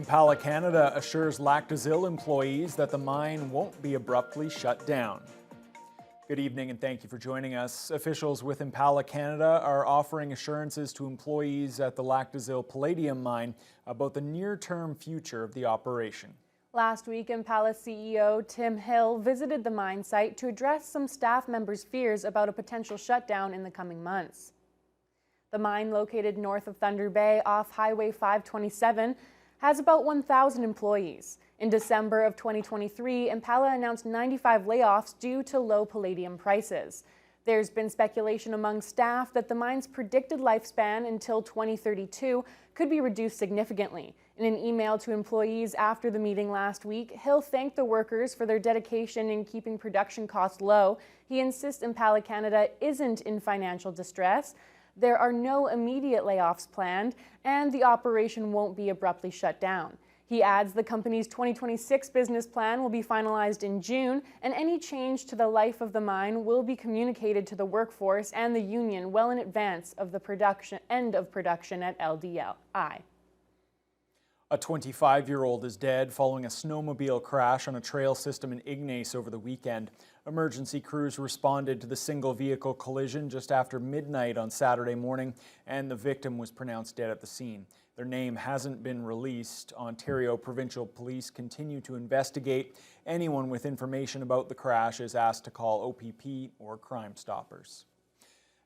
Impala Canada assures Lactazil employees that the mine won't be abruptly shut down. Good evening and thank you for joining us. Officials with Impala Canada are offering assurances to employees at the Lactazil Palladium mine about the near-term future of the operation. Last week, Impala CEO Tim Hill visited the mine site to address some staff members' fears about a potential shutdown in the coming months. The mine, located north of Thunder Bay off Highway 527, has about 1,000 employees. In December of 2023, Impala announced 95 layoffs due to low palladium prices. There's been speculation among staff that the mine's predicted lifespan until 2032 could be reduced significantly. In an email to employees after the meeting last week, Hill thanked the workers for their dedication in keeping production costs low. He insists Impala Canada isn't in financial distress. There are no immediate layoffs planned, and the operation won't be abruptly shut down. He adds the company's 2026 business plan will be finalized in June, and any change to the life of the mine will be communicated to the workforce and the union well in advance of the end of production at LDLI. A 25-year-old is dead following a snowmobile crash on a trail system in Ignace over the weekend. Emergency crews responded to the single-vehicle collision just after midnight on Saturday morning, and the victim was pronounced dead at the scene. Their name hasn't been released. Ontario Provincial Police continue to investigate. Anyone with information about the crash is asked to call OPP or Crime Stoppers.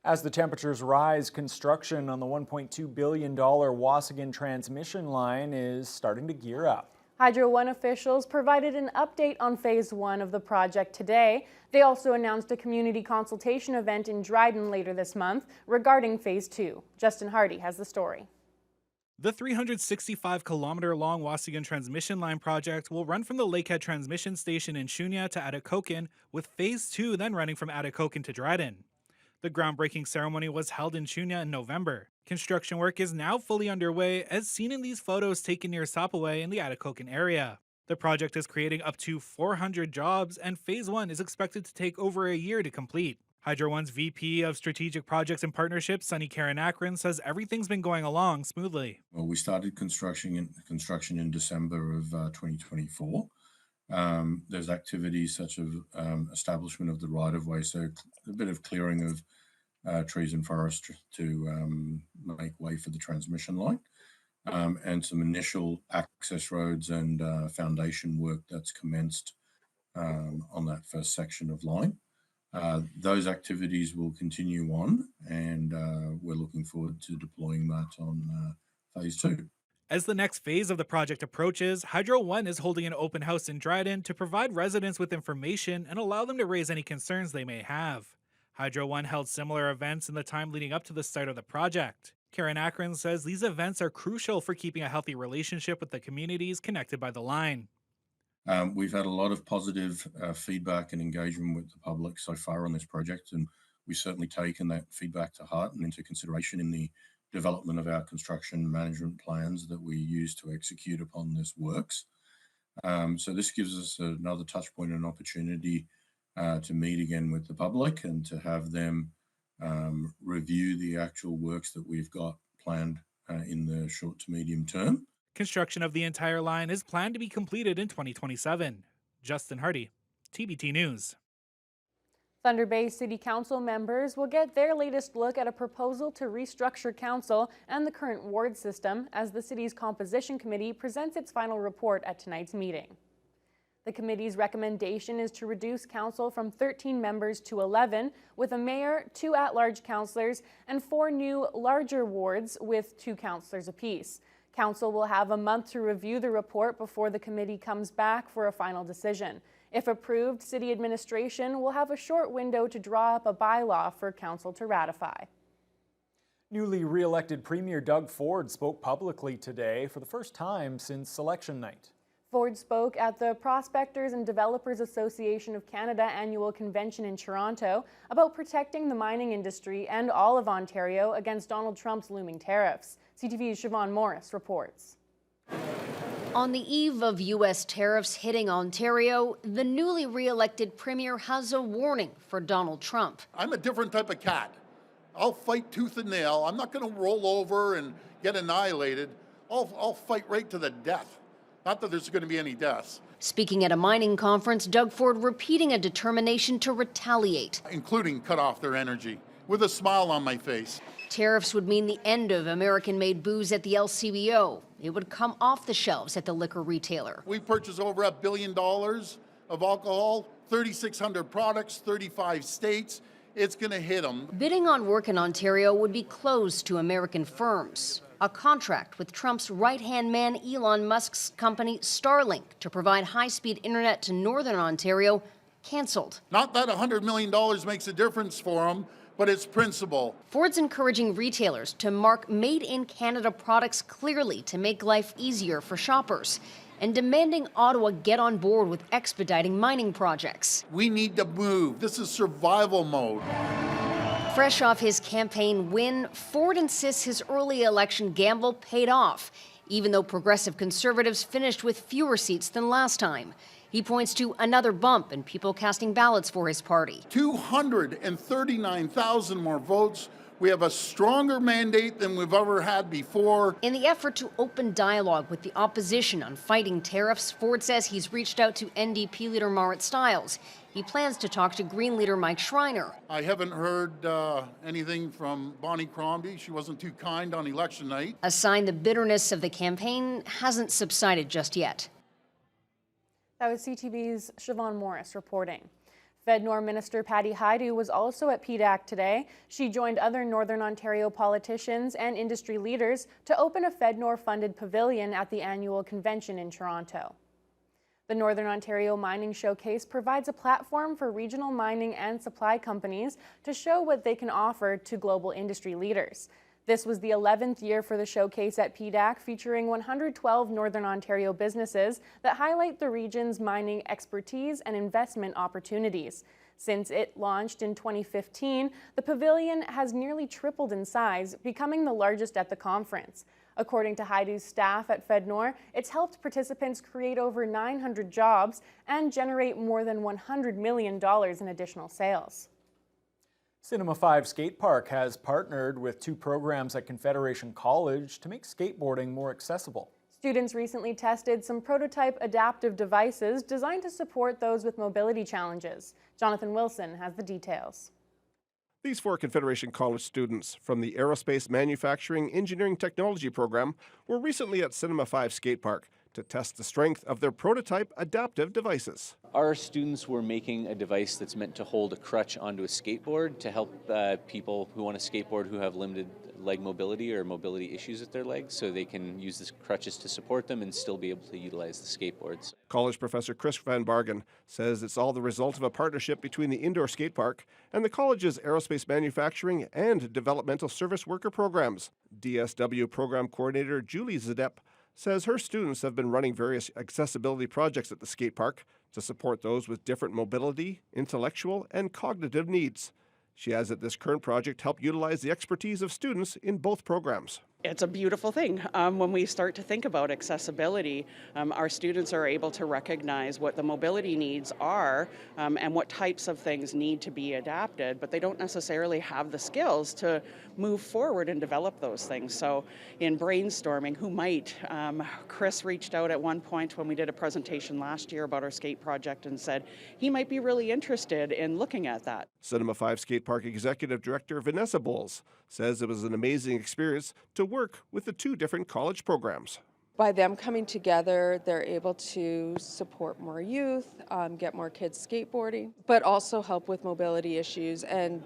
As the temperatures rise, construction on the $1.2 billion Waasigan transmission line is starting to gear up. Hydro One officials provided an update on Phase 1 of the project today. They also announced a community consultation event in Dryden later this month regarding Phase 2. Justin Hardy has the story. The 365-kilometer-long Waasigan transmission line project will run from the Lakehead Transmission Station in Shunya to Atikokan, with Phase 2 then running from Atikokan to Dryden. The groundbreaking ceremony was held in Shunya in November. Construction work is now fully underway, as seen in these photos taken near Sapaway in the Atikokan area. The project is creating up to 400 jobs, and Phase 1 is expected to take over a year to complete. Hydro One's VP of Strategic Projects and Partnerships, Sunny Karanakran, says everything's been going along smoothly. Well, we started construction in December of 2024. There's activities such as establishment of the right-of-way, so a bit of clearing of trees and forest to make way for the transmission line, and some initial access roads and foundation work that's commenced on that first section of line. Those activities will continue on, and we're looking forward to deploying that on Phase 2. As the next phase of the project approaches, Hydro One is holding an open house in Dryden to provide residents with information and allow them to raise any concerns they may have. Hydro One held similar events in the time leading up to the start of the project. Karen Akron says these events are crucial for keeping a healthy relationship with the communities connected by the line. We've had a lot of positive feedback and engagement with the public so far on this project, and we've certainly taken that feedback to heart and into consideration in the development of our construction management plans that we use to execute upon this works. So this gives us another touch point and opportunity to meet again with the public and to have them review the actual works that we've got planned in the short to medium term. Construction of the entire line is planned to be completed in 2027. Justin Hardy, TBT News. Thunder Bay City Council members will get their latest look at a proposal to restructure council and the current ward system as the city's composition committee presents its final report at tonight's meeting. The committee's recommendation is to reduce council from 13 members to 11, with a mayor, 2 at-large councillors, and 4 new, larger wards with 2 councillors apiece. Council will have a month to review the report before the committee comes back for a final decision. If approved, city administration will have a short window to draw up a bylaw for council to ratify. Newly re-elected Premier Doug Ford spoke publicly today for the first time since election night. Ford spoke at the Prospectors and Developers Association of Canada annual convention in Toronto about protecting the mining industry and all of Ontario against Donald Trump's looming tariffs. CTV's Siobhan Morris reports. On the eve of U.S. tariffs hitting Ontario, the newly re-elected premier has a warning for Donald Trump. I'm a different type of cat. I'll fight tooth and nail. I'm not going to roll over and get annihilated. I'll fight right to the death. Not that there's going to be any deaths. Speaking at a mining conference, Doug Ford repeating a determination to retaliate. Including cut off their energy, with a smile on my face. Tariffs would mean the end of American-made booze at the LCBO. It would come off the shelves at the liquor retailer. We purchase over $1 billion of alcohol, 3,600 products, 35 states. It's going to hit them. Bidding on work in Ontario would be closed to American firms. A contract with Trump's right-hand man Elon Musk's company Starlink to provide high-speed internet to Northern Ontario canceled. Not that $100 million makes a difference for them, but it's principle. Ford's encouraging retailers to mark made-in-Canada products clearly to make life easier for shoppers, and demanding Ottawa get on board with expediting mining projects. We need to move. This is survival mode. Fresh off his campaign win, Ford insists his early election gamble paid off, even though Progressive Conservatives finished with fewer seats than last time. He points to another bump in people casting ballots for his party. 239,000 more votes. We have a stronger mandate than we've ever had before. In the effort to open dialogue with the opposition on fighting tariffs, Ford says he's reached out to NDP leader Marit Stiles. He plans to talk to Green leader Mike Schreiner. I haven't heard anything from Bonnie Crombie. She wasn't too kind on election night. A sign the bitterness of the campaign hasn't subsided just yet. That was CTV's Siobhan Morris reporting. FedNor Minister Patty Hajdu was also at PDAC today. She joined other Northern Ontario politicians and industry leaders to open a FedNor-funded pavilion at the annual convention in Toronto. The Northern Ontario Mining Showcase provides a platform for regional mining and supply companies to show what they can offer to global industry leaders. This was the 11th year for the showcase at PDAC, featuring 112 Northern Ontario businesses that highlight the region's mining expertise and investment opportunities. Since it launched in 2015, the pavilion has nearly tripled in size, becoming the largest at the conference. According to Hajdu's staff at FedNor, it's helped participants create over 900 jobs and generate more than $100 million in additional sales. Cinema 5 Skate Park has partnered with two programs at Confederation College to make skateboarding more accessible. Students recently tested some prototype adaptive devices designed to support those with mobility challenges. Jonathan Wilson has the details. These four Confederation College students from the Aerospace Manufacturing Engineering Technology program were recently at Cinema 5 Skate Park to test the strength of their prototype adaptive devices. Our students were making a device that's meant to hold a crutch onto a skateboard to help people who want to skateboard who have limited leg mobility or mobility issues with their legs, so they can use the crutches to support them and still be able to utilize the skateboards. College professor Chris Van Bargen says it's all the result of a partnership between the indoor skate park and the college's aerospace manufacturing and developmental service worker programs. DSW program coordinator Julie Zadep says her students have been running various accessibility projects at the skate park to support those with different mobility, intellectual, and cognitive needs. She adds that this current project helped utilize the expertise of students in both programs. It's a beautiful thing. When we start to think about accessibility, our students are able to recognize what the mobility needs are and what types of things need to be adapted, but they don't necessarily have the skills to move forward and develop those things. So in brainstorming, who might? Chris reached out at one point when we did a presentation last year about our skate project and said he might be really interested in looking at that. Cinema 5 Skate Park Executive Director Vanessa Bowles says it was an amazing experience to work with the two different college programs. By them coming together, they're able to support more youth, get more kids skateboarding, but also help with mobility issues and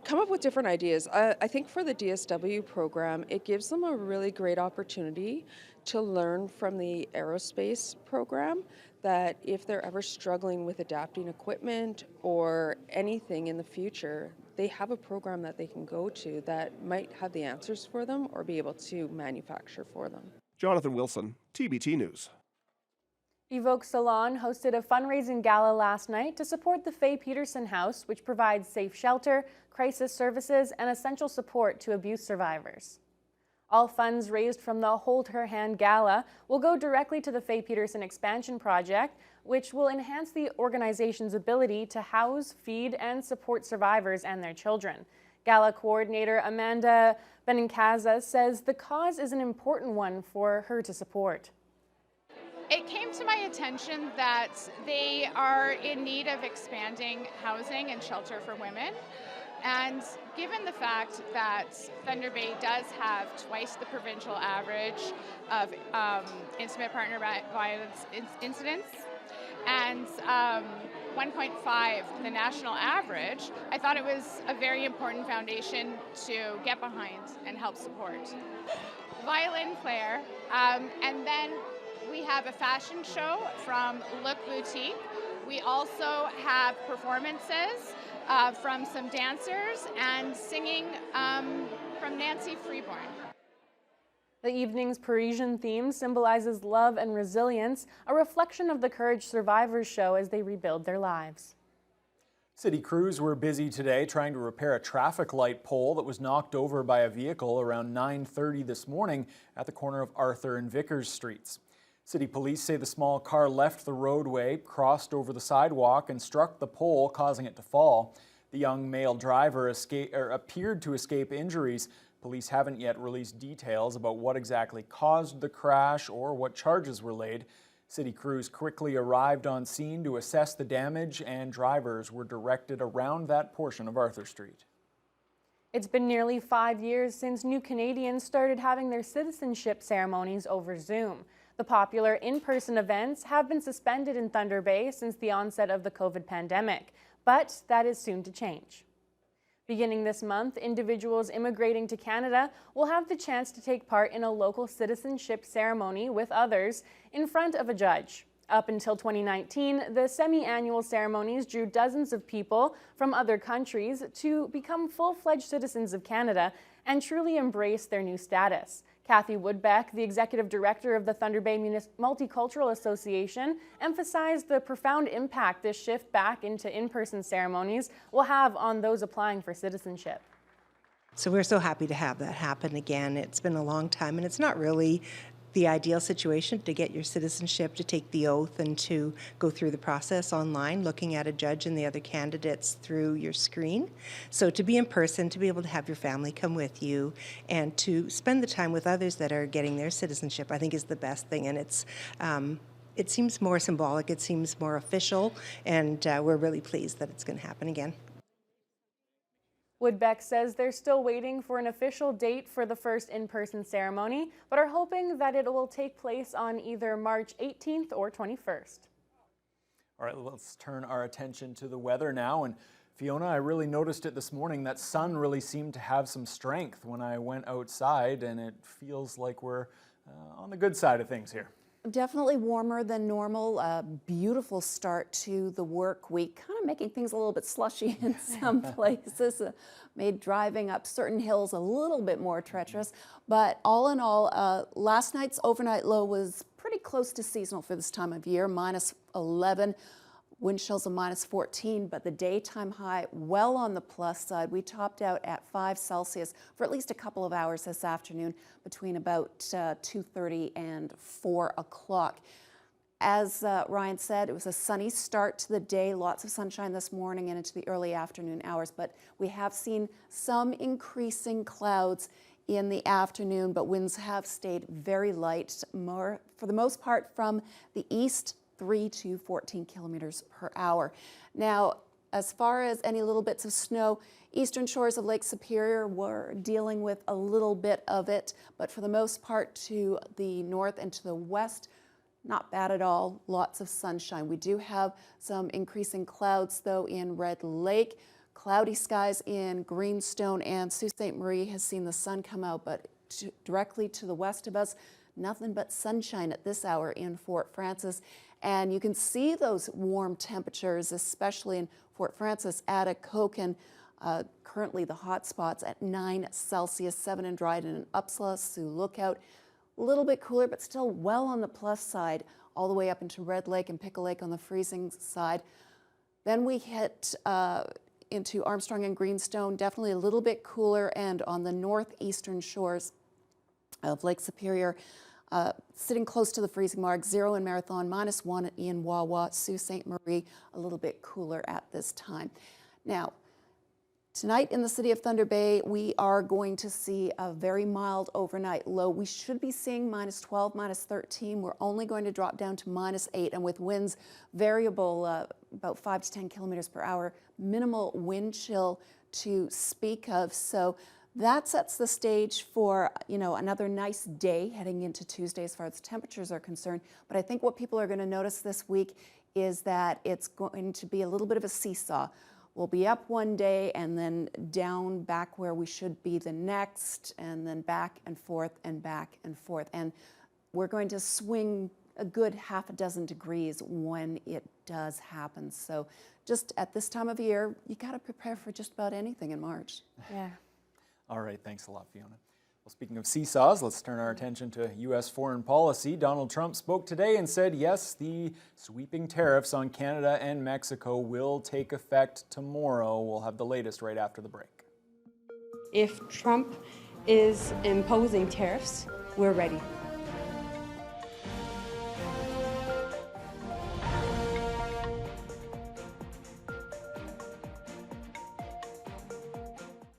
come up with different ideas. I think for the DSW program, it gives them a really great opportunity to learn from the aerospace program, that if they're ever struggling with adapting equipment or anything in the future, they have a program that they can go to that might have the answers for them or be able to manufacture for them. Jonathan Wilson, TBT News. Evoke Salon hosted a fundraising gala last night to support the Faye Peterson House, which provides safe shelter, crisis services, and essential support to abuse survivors. All funds raised from the Hold Her Hand Gala will go directly to the Faye Peterson Expansion Project, which will enhance the organization's ability to house, feed, and support survivors and their children. Gala coordinator Amanda Benincaza says the cause is an important one for her to support. It came to my attention that they are in need of expanding housing and shelter for women. And given the fact that Thunder Bay does have twice the provincial average of intimate partner violence incidents and 1.5 the national average, I thought it was a very important foundation to get behind and help support. Violin player, and then we have a fashion show from Look Boutique. We also have performances from some dancers and singing from Nancy Freeborn. The evening's Parisian theme symbolizes love and resilience, a reflection of the courage survivors show as they rebuild their lives. City crews were busy today trying to repair a traffic light pole that was knocked over by a vehicle around 9:30 this morning at the corner of Arthur and Vickers Streets. City police say the small car left the roadway, crossed over the sidewalk, and struck the pole, causing it to fall. The young male driver appeared to escape injuries. Police haven't yet released details about what exactly caused the crash or what charges were laid. City crews quickly arrived on scene to assess the damage, and drivers were directed around that portion of Arthur Street. It's been nearly 5 years since new Canadians started having their citizenship ceremonies over Zoom. The popular in-person events have been suspended in Thunder Bay since the onset of the COVID pandemic, but that is soon to change. Beginning this month, individuals immigrating to Canada will have the chance to take part in a local citizenship ceremony with others in front of a judge. Up until 2019, the semi-annual ceremonies drew dozens of people from other countries to become full-fledged citizens of Canada and truly embrace their new status. Kathy Woodbeck, the executive director of the Thunder Bay Multicultural Association, emphasized the profound impact this shift back into in-person ceremonies will have on those applying for citizenship. So we're so happy to have that happen again. It's been a long time, and it's not really the ideal situation to get your citizenship, to take the oath, and to go through the process online, looking at a judge and the other candidates through your screen. So to be in person, to be able to have your family come with you, and to spend the time with others that are getting their citizenship, I think is the best thing. And it seems more symbolic, it seems more official, and we're really pleased that it's going to happen again. Woodbeck says they're still waiting for an official date for the first in-person ceremony, but are hoping that it will take place on either March 18th or 21st. All right, let's turn our attention to the weather now. And Fiona, I really noticed it this morning. That sun really seemed to have some strength when I went outside, and it feels like we're on the good side of things here. Definitely warmer than normal. A beautiful start to the work week, kind of making things a little bit slushy in some places, made driving up certain hills a little bit more treacherous. But all in all, last night's overnight low was pretty close to seasonal for this time of year, -11. Wind chills of -14, but the daytime high well on the plus side. We topped out at 5 Celsius for at least a couple of hours this afternoon between about 2:30 and 4 o'clock. As Ryan said, it was a sunny start to the day, lots of sunshine this morning and into the early afternoon hours, but we have seen some increasing clouds in the afternoon, but winds have stayed very light, more for the most part from the east, 3 to 14 kilometers per hour. Now, as far as any little bits of snow, eastern shores of Lake Superior were dealing with a little bit of it, but for the most part to the north and to the west, not bad at all, lots of sunshine. We do have some increasing clouds though in Red Lake. Cloudy skies in Greenstone, and Sault Ste. Marie has seen the sun come out, but directly to the west of us, nothing but sunshine at this hour in Fort Frances. And you can see those warm temperatures, especially in Fort Frances, Atikokan, currently the hot spots at 9 Celsius, 7 in Dryden and Upsala, Sioux Lookout. A little bit cooler, but still well on the plus side, all the way up into Red Lake and Pickle Lake on the freezing side. Then we hit into Armstrong and Greenstone, definitely a little bit cooler, and on the northeastern shores of Lake Superior, sitting close to the freezing mark, 0 in Marathon, -1 in Wawa, Sault Ste. Marie, a little bit cooler at this time. Now, Tonight in the city of Thunder Bay, we are going to see a very mild overnight low. We should be seeing -12, -13. We're only going to drop down to -8, and with winds variable about 5 to 10 kilometers per hour, minimal wind chill to speak of. So that sets the stage for, another nice day heading into Tuesday as far as temperatures are concerned. But I think what people are going to notice this week is that it's going to be a little bit of a seesaw. We'll be up one day and then down back where we should be the next, and then back and forth and back and forth. And we're going to swing a good half a dozen degrees when it does happen. So just at this time of year, you got to prepare for just about anything in March. Yeah. All right, thanks a lot, Fiona. Well, speaking of seesaws, let's turn our attention to U.S. foreign policy. Donald Trump spoke today and said, yes, the sweeping tariffs on Canada and Mexico will take effect tomorrow. We'll have the latest right after the break. If Trump is imposing tariffs, we're ready.